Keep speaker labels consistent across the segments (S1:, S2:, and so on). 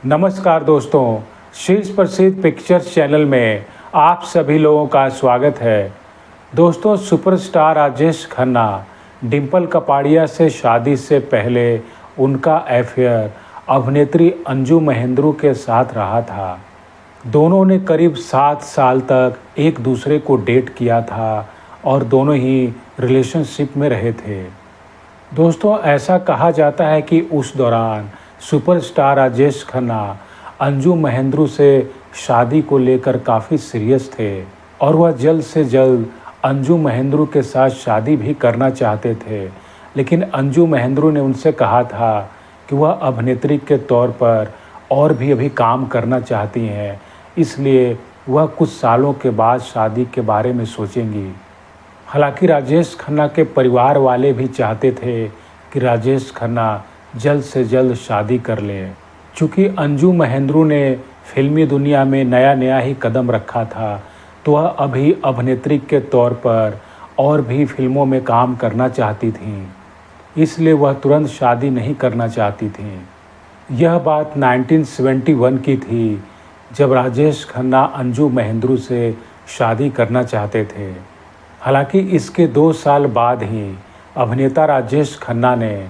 S1: नमस्कार दोस्तों, शीर्ष प्रसिद्ध पिक्चर्स चैनल में आप सभी लोगों का स्वागत है। दोस्तों, सुपरस्टार राजेश खन्ना डिंपल कपाड़िया से शादी से पहले उनका अफेयर अभिनेत्री अंजू महेंद्रू के साथ रहा था। दोनों ने करीब 7 साल तक एक दूसरे को डेट किया था और दोनों ही रिलेशनशिप में रहे थे। दोस्तों, ऐसा कहा जाता है कि उस दौरान सुपरस्टार राजेश खन्ना अंजू महेंद्रू से शादी को लेकर काफ़ी सीरियस थे और वह जल्द से जल्द अंजू महेंद्रू के साथ शादी भी करना चाहते थे। लेकिन अंजू महेंद्रू ने उनसे कहा था कि वह अभिनेत्री के तौर पर और भी अभी काम करना चाहती हैं, इसलिए वह कुछ सालों के बाद शादी के बारे में सोचेंगी। हालांकि राजेश खन्ना के परिवार वाले भी चाहते थे कि राजेश खन्ना जल्द से जल्द शादी कर लें। चूँकि अंजू महेंद्रू ने फिल्मी दुनिया में नया ही कदम रखा था, तो वह अभी अभिनेत्री के तौर पर और भी फिल्मों में काम करना चाहती थीं, इसलिए वह तुरंत शादी नहीं करना चाहती थीं। यह बात 1971 की थी, जब राजेश खन्ना अंजू महेंद्रू से शादी करना चाहते थे। हालांकि इसके 2 साल बाद ही अभिनेता राजेश खन्ना ने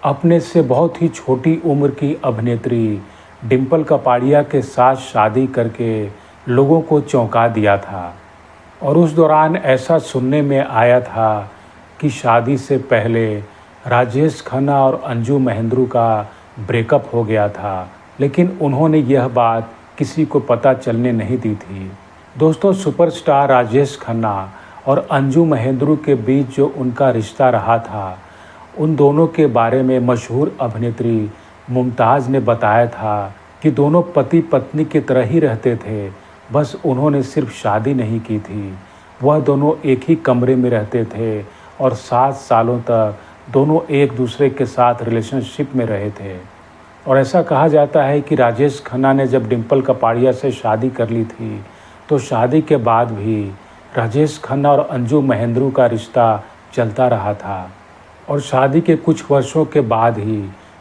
S1: अपने से बहुत ही छोटी उम्र की अभिनेत्री डिंपल कपाड़िया के साथ शादी करके लोगों को चौंका दिया था। और उस दौरान ऐसा सुनने में आया था कि शादी से पहले राजेश खन्ना और अंजू महेंद्रू का ब्रेकअप हो गया था, लेकिन उन्होंने यह बात किसी को पता चलने नहीं दी थी। दोस्तों, सुपरस्टार राजेश खन्ना और अंजू महेंद्रू के बीच जो उनका रिश्ता रहा था, उन दोनों के बारे में मशहूर अभिनेत्री मुमताज़ ने बताया था कि दोनों पति पत्नी की तरह ही रहते थे, बस उन्होंने सिर्फ शादी नहीं की थी। वह दोनों एक ही कमरे में रहते थे और 7 सालों तक दोनों एक दूसरे के साथ रिलेशनशिप में रहे थे। और ऐसा कहा जाता है कि राजेश खन्ना ने जब डिंपल कपाड़िया से शादी कर ली थी, तो शादी के बाद भी राजेश खन्ना और अंजू महेंद्रू का रिश्ता चलता रहा था। और शादी के कुछ वर्षों के बाद ही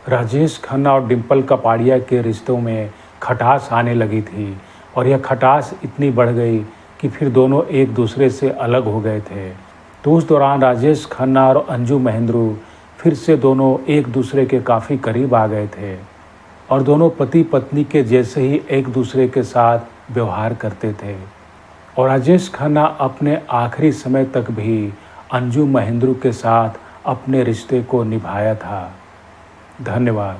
S1: राजेश खन्ना और डिंपल कपाड़िया के रिश्तों में खटास आने लगी थी और यह खटास इतनी बढ़ गई कि फिर दोनों एक दूसरे से अलग हो गए थे। तो उस दौरान राजेश खन्ना और अंजू महेंद्रू फिर से दोनों एक दूसरे के काफ़ी करीब आ गए थे और दोनों पति पत्नी के जैसे ही एक दूसरे के साथ व्यवहार करते थे। और राजेश खन्ना अपने आखिरी समय तक भी अंजू महेंद्रू के साथ अपने रिश्ते को निभाया था। धन्यवाद।